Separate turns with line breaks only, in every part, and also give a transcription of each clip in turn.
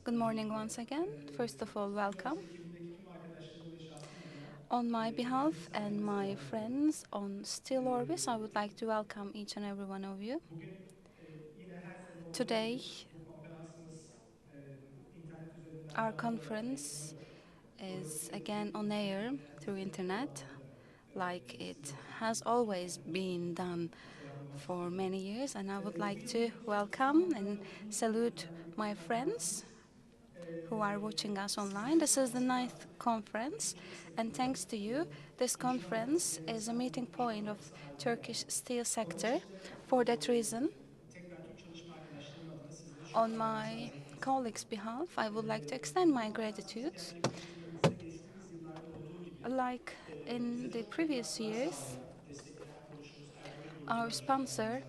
Good morning once again. First of all, welcome. On my behalf and my friends on SteelOrbis, I would like to welcome each and every one of you. Today, our conference is again on air through internet, like it has always been done for many years, and I would like to welcome and salute my friends who are watching us online. This is the ninth conference, and thanks to you, this conference is a meeting point of Turkish steel sector. For that reason, on my colleagues' behalf, I would like to extend my gratitude. Like in the previous years, our sponsor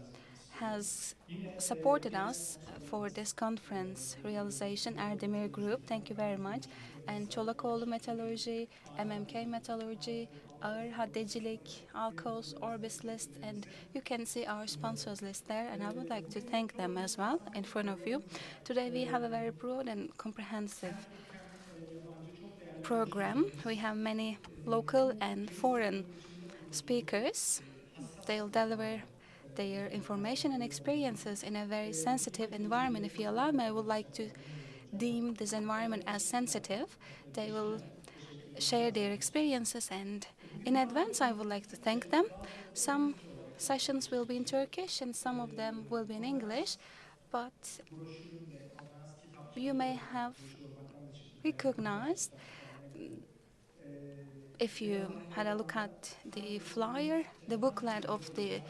has supported us for this conference realization, Erdemir Group, thank you very much, and Çolakoğlu Metallurgy, MMK Metallurgy, Ağır Haddecilik, Alkos, Orbis list, and you can see our sponsors list there, and I would like to thank them as well in front of you. Today we have a very broad and comprehensive program. We have many local and foreign speakers. They'll deliver their information and experiences in a very sensitive environment. If you allow me, I would like to deem this environment as sensitive. They will share their experiences, and in advance, I would like to thank them. Some sessions will be in Turkish and some of them will be in English, but you may have recognized, if you had a look at the flyer, the booklet of the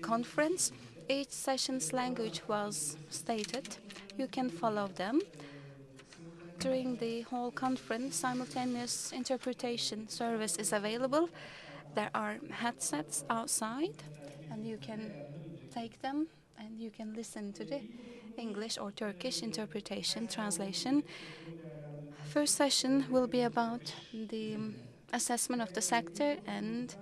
conference, each session's language was stated. You can follow them. During the whole conference, simultaneous interpretation service is available. There are headsets outside, and you can take them and you can listen to the English or Turkish interpretation translation. First session will be about the assessment of the sector and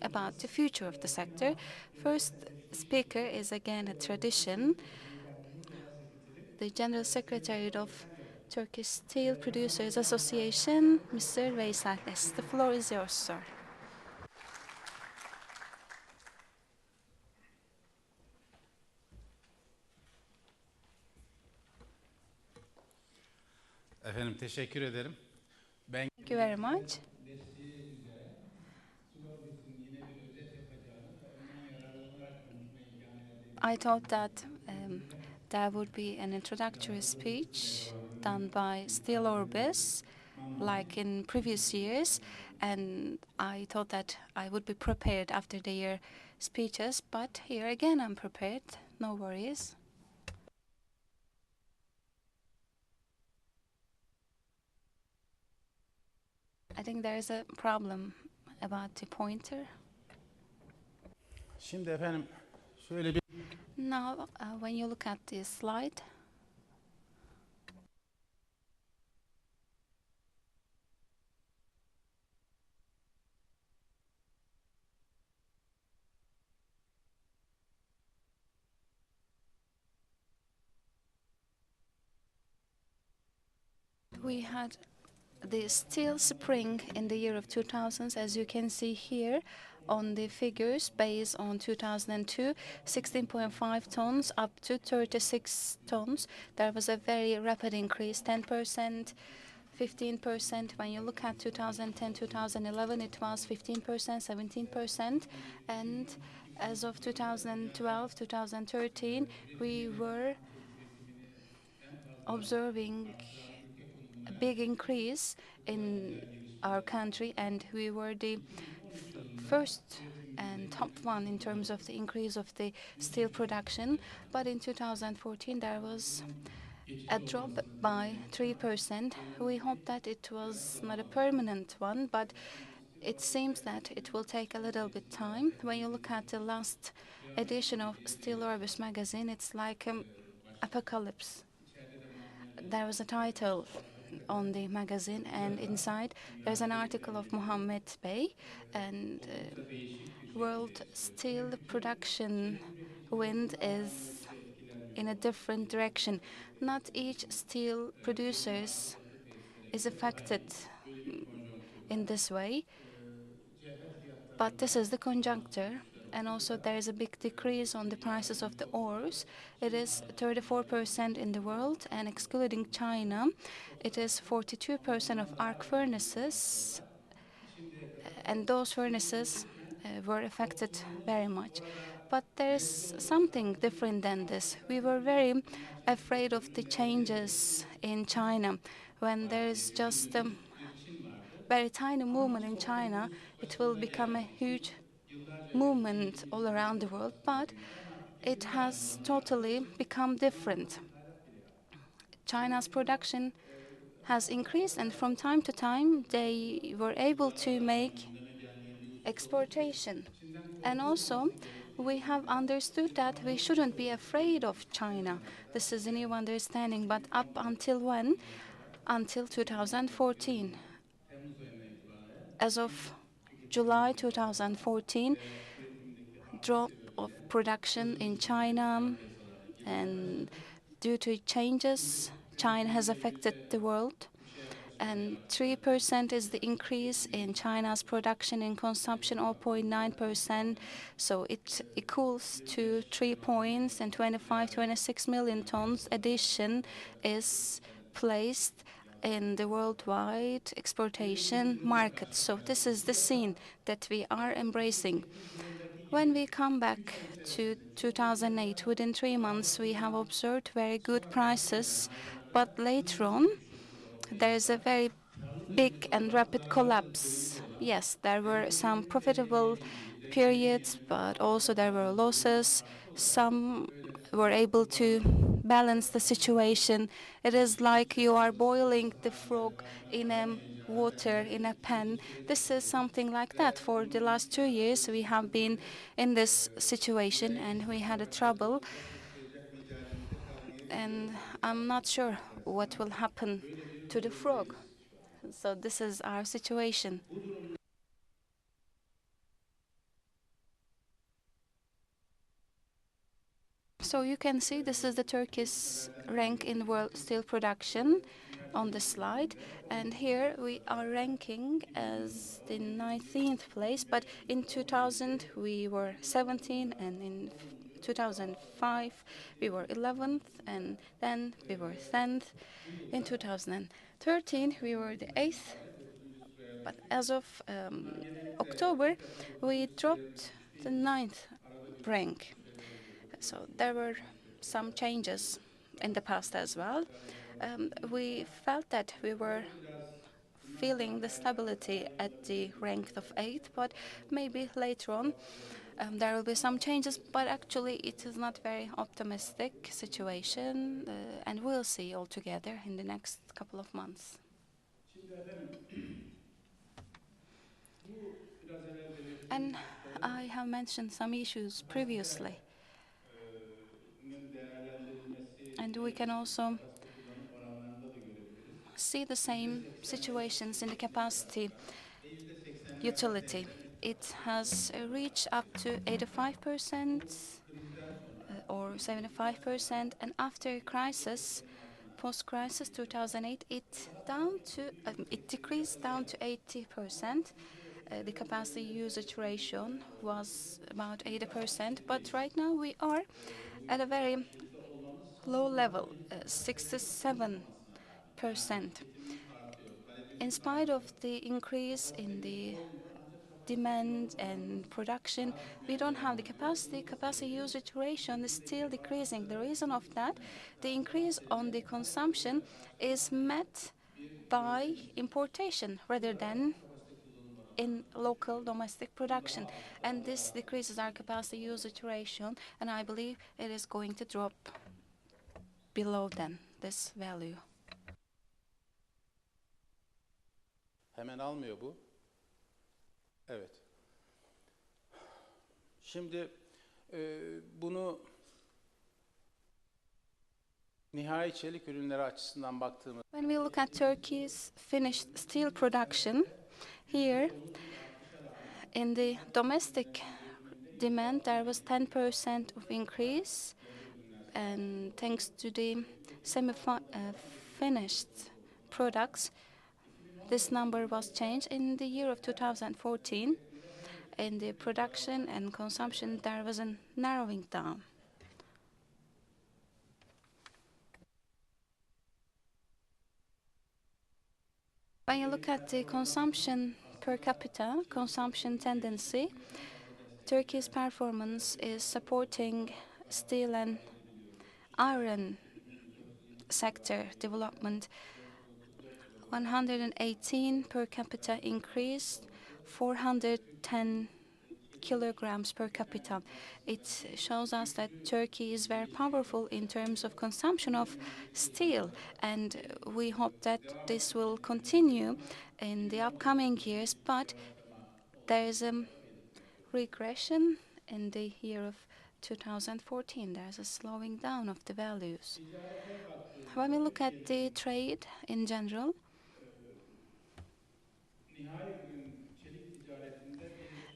about the future of the sector. First speaker is again a tradition, the General Secretary of Turkish Steel Producers Association, Mr. Veysel Yayan. The floor is yours, sir.
Efendim teşekkür ederim.
Thank you very much.
Desteği üzere SteelOrbis'in yine bir özet yapacağını ve ondan yararlanarak konuşma imkanı elde edeceğini
I thought that there would be an introductory speech done by SteelOrbis, like in previous years, and I thought that I would be prepared after their speeches, but here again I'm prepared, no worries. I think there is a problem about the pointer.
Şimdi efendim şöyle bir
Now, when you look at this slide, we had the steel spring in the year of 2000, as you can see here on the figures based on 2002, 16.5 tons up to 36 tons. There was a very rapid increase, 10%, 15%. When you look at 2010, 2011, it was 15%, 17%. And as of 2012, 2013, we were observing a big increase in our country, and we were the first and top one in terms of the increase of the steel production. But in 2014, there was a drop by 3%. We hope that it was not a permanent one, but it seems that it will take a little bit time. When you look at the last edition of SteelOrbis magazine, it's like apocalypse. There was a title on the magazine, and inside there's an article of Muhammed Bey, and world steel production wind is in a different direction. Not each steel producers is affected in this way, but this is the conjuncture. And also there is a big decrease on the prices of the ores. It is 34% in the world, and excluding China, it is 42% of arc furnaces, and those furnaces were affected very much. But there's something different than this. We were very afraid of the changes in China. When there's just a very tiny movement in China, it will become a huge movement all around the world. But it has totally become different. China's production has increased, and from time to time they were able to make exportation. And also, we have understood that we shouldn't be afraid of China. This is a new understanding, but up until when? Until 2014. As of July 2014, drop of production in China, and due to changes, China has affected the world. And 3% is the increase in China's production and consumption, 0.9%. So it equals to 3 points, and 26 million tons addition is placed in the worldwide exportation market. So this is the scene that we are embracing. When we come back to 2008, within 3 months, we have observed very good prices, but later on, there is a very big and rapid collapse. Yes, there were some profitable periods, but also there were losses. Some were able to balance the situation. It is like you are boiling the frog in a water in a pan. This is something like that. For the last 2 years, we have been in this situation, and we had a trouble. And I'm not sure what will happen to the frog. So this is our situation. So you can see this is the Turkish rank in world steel production on the slide, and here we are ranking as the 19th place, but in 2000 we were 17, and in 2005 we were 11th, and then we were 10th. In 2013 we were the 8th, but as of October we dropped the 9th rank. So there were some changes in the past as well. We felt that we were feeling the stability at the rank of 8th, but maybe later on there will be some changes, but actually it is not very optimistic situation, and we'll see all together in the next couple of months.
Şimdi efendim bu biraz evvel
And
belirttiğim
I
hususların
have mentioned some issues previously,
değerlendirilmesi
and we can
gerekirse
also
kapasite kullanım oranlarında da görebiliriz.
see the same
%80'lere
situations in the
çıkmış
capacity
vaziyette ve %80'lerde
utility.
devlet
It
kapasitesini
has reached up to 85%
bu krizden sonra
or
Türkiye'nin karşısına
75%, and after crisis,
%80'lerin altına
post-crisis
inmesi
2008,
ve
it
daha
down
sonra
to it decreased down to
%180'lere
80%.
ama
The capacity
%80'lerin
usage
üzerinde
ratio
gitmeden dolayı
was
bizim
about 80%, but
%61'deyiz.
right now we are
Bu
at a very
%61'de olmamız son
low
yıllarda
level,
bir kapasitelerin
67%.
oluşmamasına rağmen yani tüketimimiz artıyor,
In
talebimiz
spite of
artıyor,
the increase in
kapasitemiz
the
dolmuyor ancak kapasite kullanım
demand
oranımız
and production,
daha
we
düşmeye
don't have
devam
the
ediyor.
capacity.
Bunun da
Capacity
sebebi
usage ratio is
bizim
still
belirli
decreasing. The
araçları
reason of that,
geliştirmeden
the
daha
increase on the
kapasiteli talep
consumption
aracıyla
is
karşılamayan
met
bir
by
yöntemimiz var.
importation
Bu
rather
da
than
kapasite kullanım
in
oranlarımızı
local
etkiliyor.
domestic
Bunu
production.
daha az,
And
daha
this decreases our capacity usage ratio, and I believe it is going to drop below than this value.
hemen almıyor bu. Evet. Şimdi bunu nihai çelik ürünleri açısından baktığımız
When we look at Turkey's finished steel production, here in the domestic demand there was 10% of increase, and thanks to the semi-finished products, this number was changed in the year of 2014. In the production and consumption, there was a narrowing down. When you look at the consumption per capita, consumption tendency, Turkey's performance is supporting steel and iron sector development. 118 per capita increase, 410 kilograms per capita. It shows us that Turkey is very powerful in terms of consumption of steel, and we hope that this will continue in the upcoming years, but there is a regression in the year of 2014. There's a slowing down of the values.
Ticarete
When we look
baktığımızda
at the
Türkiye'nin
trade in general,
nihai ürün çelik ticaretinde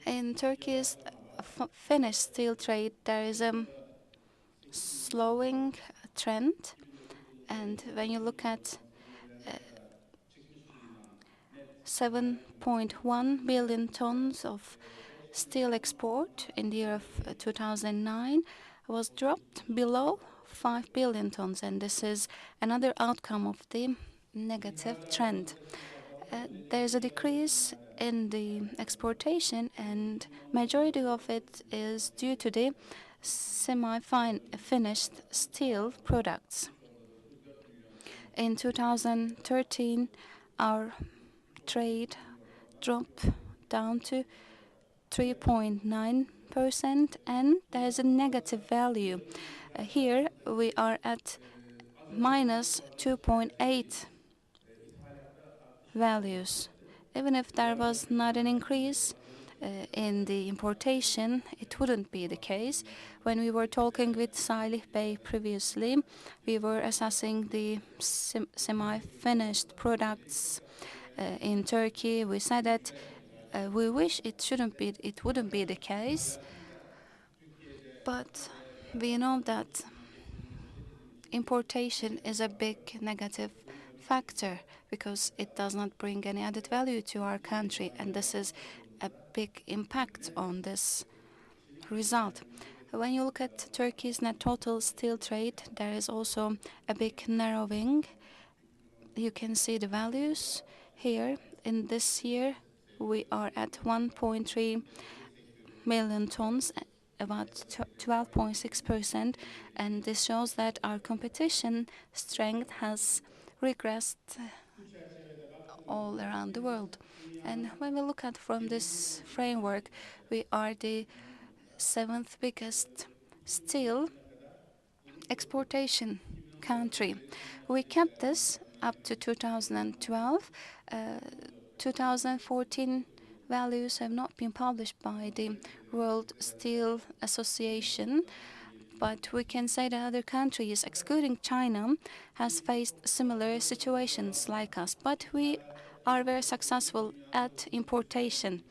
bir
in Turkey's
yavaşlama var.
finished steel trade, there is a
Yılda 8
slowing trend.
2009
And
yılında
when you look
2010
at
seviyelere kadar çıkmış bulunan net nihai ürün
7.1 billion tons of
5
steel
milyar
export in the year of
TL'ye
2009 was dropped below 5 billion tons, and this is another outcome of the negative trend.
İhracatımızda Türk azaldı ama
There is a
üretimimizde
decrease
büyümeler
in the exportation, and
2019
majority
yılında
of it is due to
2018
the semi-fine finished steel products.
orada 94 milyon ton
In 2013, our trade dropped down to 3.9%, and there is a negative value. Here we are at minus 2.8 values. Even if there was not an increase in the importation, it wouldn't be the case. When we were talking with Salih Bey previously, we were assessing the semi-finished products in Turkey. We said that we wish it wouldn't be the case, but we know that importation is a big negative factor because it does not bring any added value to our country, and this is a big impact on this result. When you look at Turkey's net total steel trade, there is also a big narrowing. You can see the values here. In this year, we are at 1.3 million tons, about 12.6%, and this shows that our competition strength has regressed all around the world. And when we look at from this framework, we are the seventh biggest steel exportation country. We kept this up to 2012. 2014 values have not been published by the World Steel Association, but we can say that other countries, excluding China, has faced similar situations like us. But we are very successful at importation.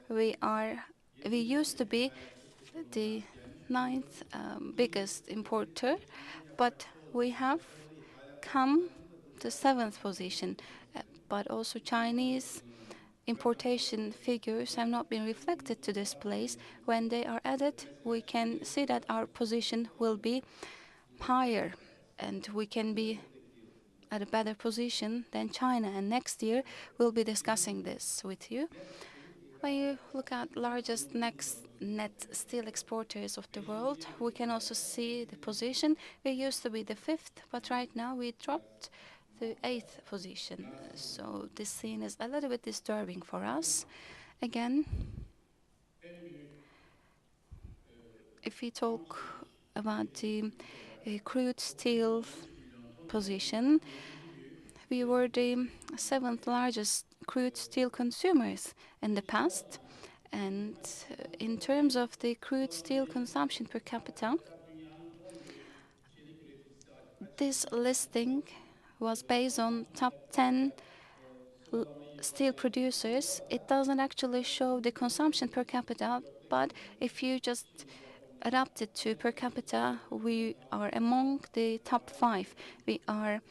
We used to be the ninth biggest importer, but we have come to seventh position. But also Chinese importation figures have not been reflected to this place. When they are added, we can see that our position will be higher, and we can be at a better position than China. And next year, we'll be discussing this with you. When you look at largest next net steel exporters of the world, we can also see the position. We used to be the fifth, but right now we dropped to eighth position. So this scene is a little bit disturbing for us. Again, if we talk about the crude steel position, we were the seventh largest crude steel consumers in the past. And in terms of the crude steel consumption per capita, this listing was based on top 10 steel producers. It doesn't actually show the consumption per capita, but if you just adapted to per capita, we are among the top 5. We are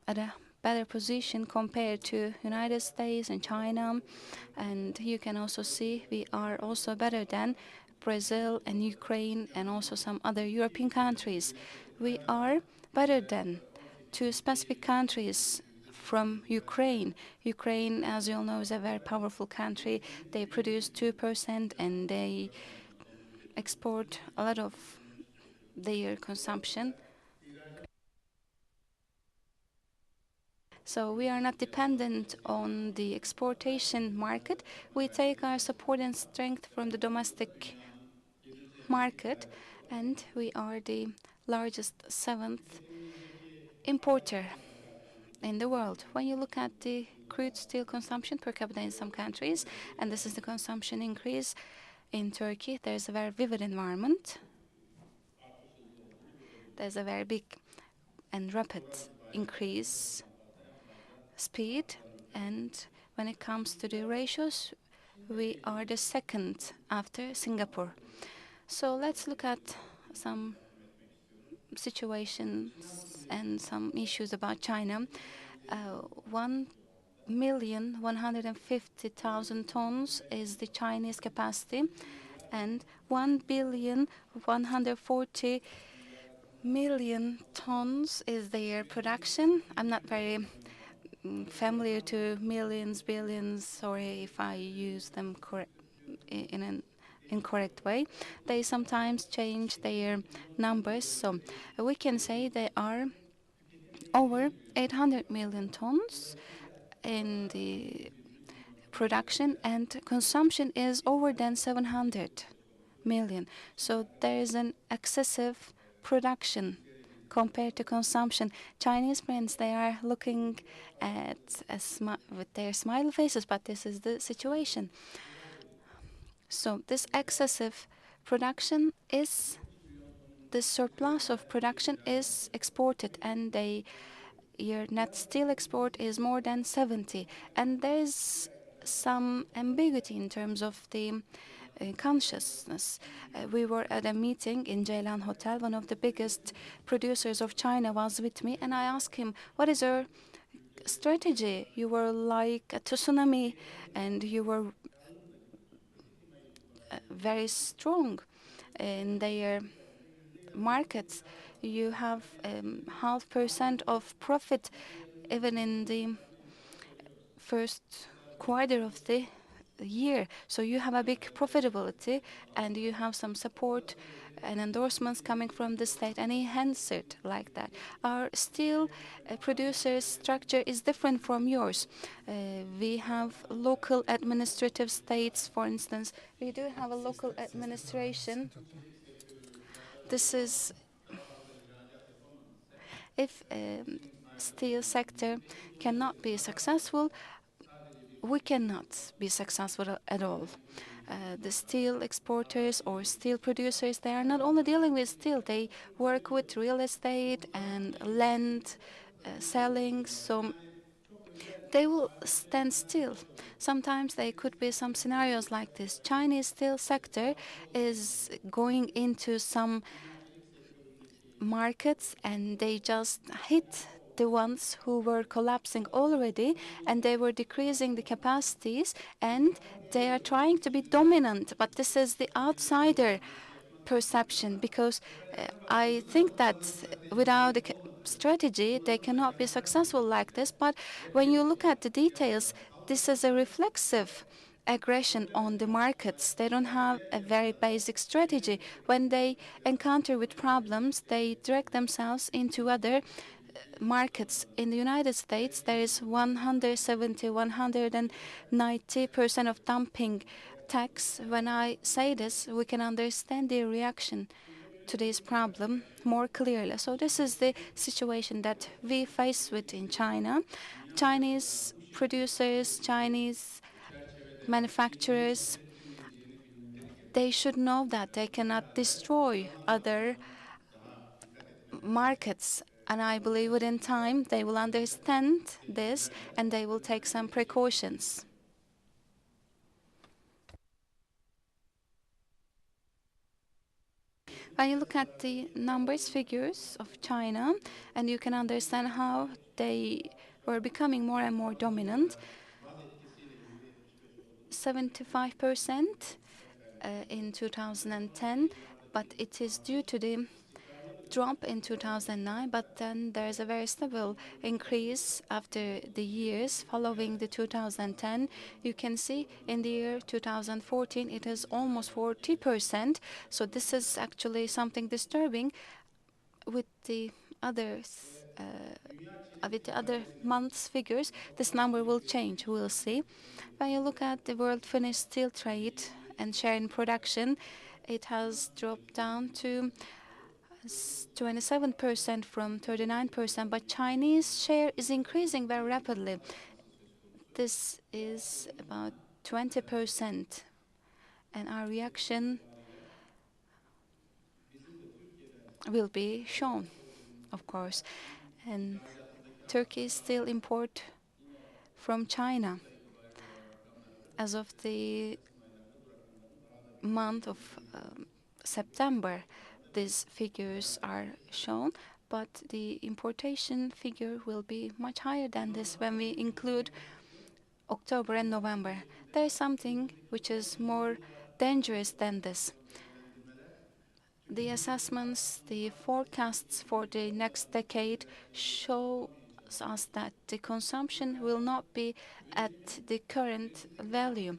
at a better position compared to United States and China. And you can also see we are also better than Brazil and Ukraine and also some other European countries. We are better than two specific countries from Ukraine. Ukraine, as you all know, is a very powerful country. They produce 2% and they export a lot of their consumption. So we are not dependent on the exportation market. We take our support and strength from the domestic market, and we are the largest seventh importer in the world. When you look at the crude steel consumption per capita in some countries, and this is the consumption increase in Turkey, there's a very vivid environment. There's a very big and rapid increase speed, and when it comes to the ratios, we are the second after Singapore. So let's look at some situations and some issues about China. 1,150,000 tons is the Chinese capacity, and 1,140,000,000 tons is their production. I'm not very familiar to millions, billions. Sorry if I use them in an incorrect way. They sometimes change their numbers, so we can say they are over 800 million tons in the production, and consumption is over than 700 million. So there is an excessive production compared to consumption. Chinese friends, they are looking at with their smiley faces, but this is the situation. So this excessive production is, this surplus of production is exported, and your net steel export is more than 70. And there is some ambiguity in terms of the consciousness. We were at a meeting in Ceylan Hotel. One of the biggest producers of China was with me, and I asked him, what is your strategy? You were like a tsunami, and you were very strong in their markets. You have 0.5% of profit even in the first quarter of the year. So you have a big profitability, and you have some support and endorsements coming from the state, and he answered like that. Our steel producers structure is different from yours. We have local administrative states, for instance. We do have a local administration. This is, if steel sector cannot be successful, we cannot be successful at all. The steel exporters or steel producers, they are not only dealing with steel, they work with real estate and land selling, so they will stand still. Sometimes there could be some scenarios like this. Chinese steel sector is going into some markets, and they just hit the ones who were collapsing already, and they were decreasing the capacities, and they are trying to be dominant. But this is the outsider perception, because I think that without a strategy they cannot be successful like this. But when you look at the details, this is a reflexive aggression on the markets. They don't have a very basic strategy. When they encounter with problems, they direct themselves into other markets. In the United States, there is 170, 190% of dumping tax. When I say this, we can understand the reaction to this problem more clearly. So this is the situation that we face with in China. Chinese producers, Chinese manufacturers, they should know that they cannot destroy other markets. And I believe within time they will understand this, and they will take some precautions. When you look at the numbers, figures of China, and you can understand how they were becoming more and more dominant, 75% in 2010, but it is due to the drop in 2009, but then there is a very stable increase after the years following the 2010. You can see in the year 2014 it is almost 40%. So this is actually something disturbing. With the others, with the other months' figures, this number will change. We'll see. When you look at the world finished steel trade and share in production, it has dropped down to 27% from 39%, but Chinese share is increasing very rapidly. This is about 20%, and our reaction will be shown, of course. And Turkey still import from China. As of the month of September, these figures are shown, but the importation figure will be much higher than this when we include October and November. There is something which is more dangerous than this. The assessments, the forecasts for the next decade show us that the consumption will not be at the current value.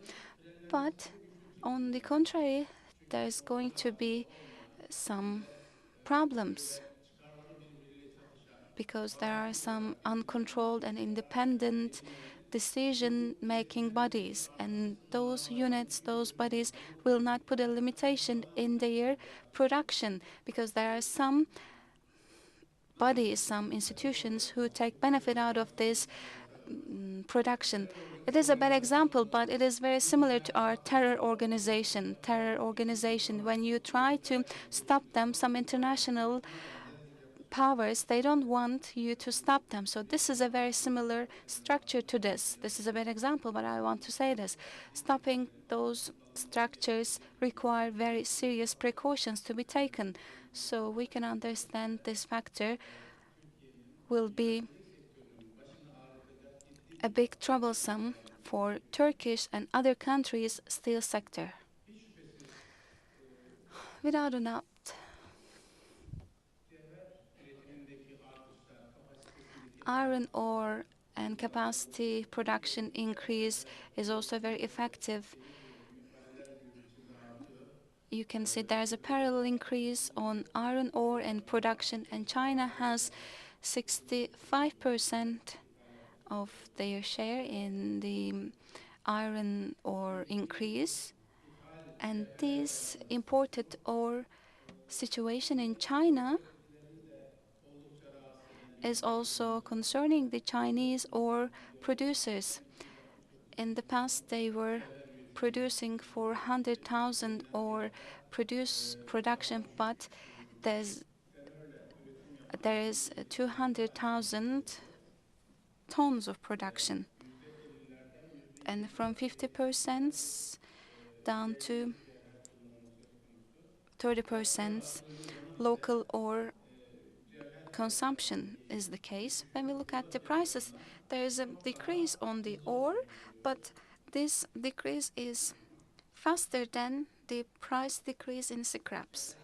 But on the contrary, there is going to be some problems because there are some uncontrolled and independent decision-making bodies, and those units, those bodies will not put a limitation in their production because there are some bodies, some institutions who take benefit out of this production. It is a bad example, but it is very similar to our terror organization. Terror organization, when you try to stop them, some international powers, they don't want you to stop them. So this is a very similar structure to this. This is a bad example, but I want to say this. Stopping those structures require very serious precautions to be taken. So we can understand this factor will be a big troublesome for Turkish and other countries' steel sector. Without a doubt, iron ore and capacity production increase is also very effective. You can see there's a parallel increase on iron ore and production, and China has 65% of their share in the iron ore increase. And this imported ore situation in China is also concerning the Chinese ore producers. In the past, they were producing 400,000 ore production, but there is 200,000 tons of production, and from 50% down to 30% local ore consumption is the case. When we look at the prices, there is a decrease on the ore, but this decrease is faster than the price decrease in scraps.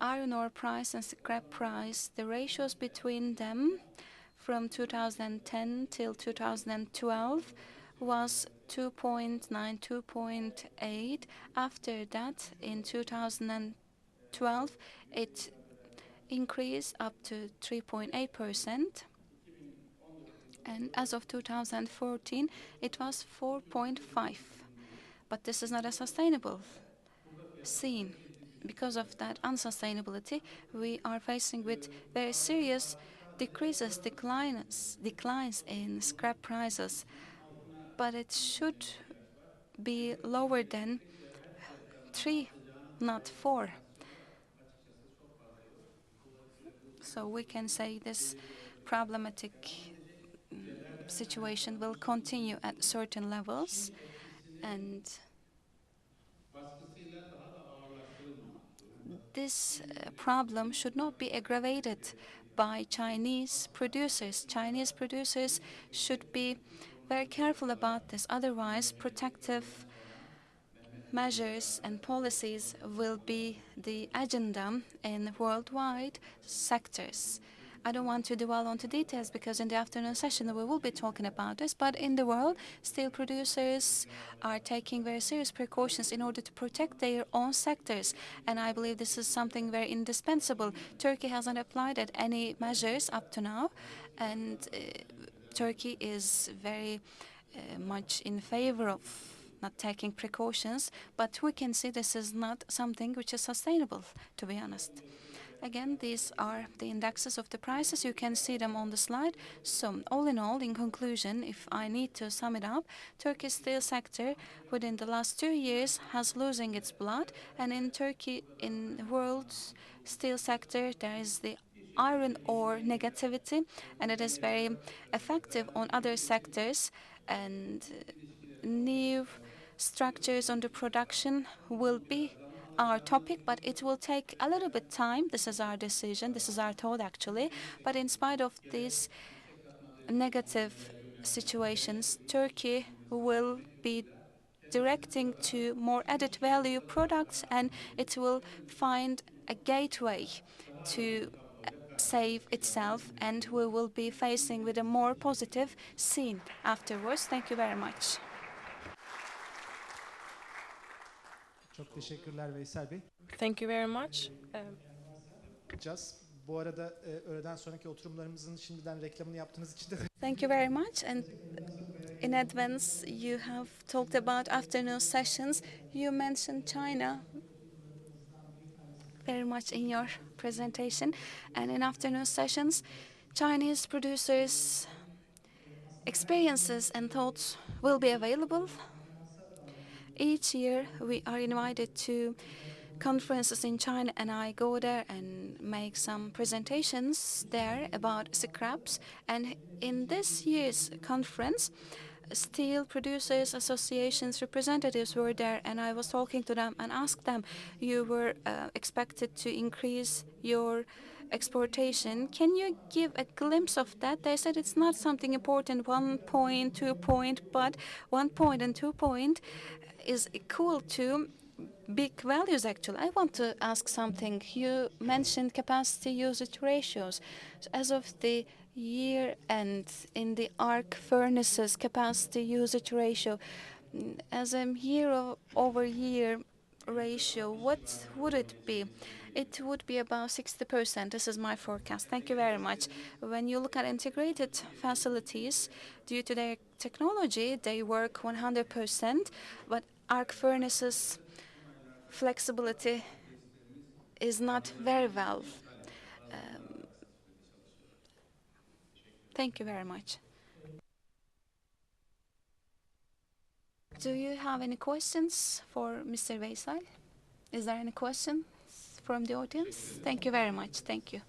Iron ore price and scrap price, the ratios between them from 2010 till 2012 was 2.9, 2.8. After that, in 2012, it increased up to 3.8%. And as of 2014, it was 4.5. But this is not a sustainable scene. Because of that unsustainability, we are facing with very serious declines in scrap prices. But it should be lower than 3, not 4. So we can say this problematic situation will continue at certain levels, and this problem should not be aggravated by Chinese producers. Chinese producers should be very careful about this. Otherwise, protective measures and policies will be the agenda in worldwide sectors. I don't want to dwell on the details because in the afternoon session we will be talking about this, but in the world, steel producers are taking very serious precautions in order to protect their own sectors, and I believe this is something very indispensable. Turkey hasn't applied at any measures up to now, and Turkey is very much in favor of not taking precautions, but we can see this is not something which is sustainable, to be honest. Again, these are the indexes of the prices. You can see them on the slide. So, all in all, in conclusion, if I need to sum it up, Turkey's steel sector within the last 2 years has losing its blood, and in Turkey, in the world's steel sector, there is the iron ore negativity, and it is very effective on other sectors, and new structures on the production will be our topic, but it will take a little bit time. This is our decision, this is our thought actually. But in spite of these negative situations, Turkey will be directing to more added value products, and it will find a gateway to save itself, and we will be facing with a more positive scene afterwards. Thank you very much.
Çok teşekkürler Veysel Bey.
Thank you very much.
Bu arada öğleden sonraki oturumlarımızın şimdiden reklamını yaptığınız için de
Thank you very much. And in advance, you have talked about afternoon sessions. You mentioned China very much in your presentation. And in afternoon sessions, Chinese producers' experiences and thoughts will be available. Each year, we are invited to conferences in China, and I go there and make some presentations there about scraps. And in this year's conference, Steel Producers Association's representatives were there, and I was talking to them and asked them, you were expected to increase your exportation. Can you give a glimpse of that? They said it's not something important, 1 point, 2 point, but 1 point and 2 point is equal to big values actually. I want to ask something. You mentioned capacity usage ratios. So as of the year end in the arc furnaces capacity usage ratio, as a year-over-year ratio, what would it be? It would be about 60%. This is my forecast. Thank you very much. When you look at integrated facilities, due to their technology, they work 100%, but arc furnaces flexibility is not very well. Thank you very much. Do you have any questions for Mr. Veysel? Is there any questions from the audience? Thank you very much. Thank you.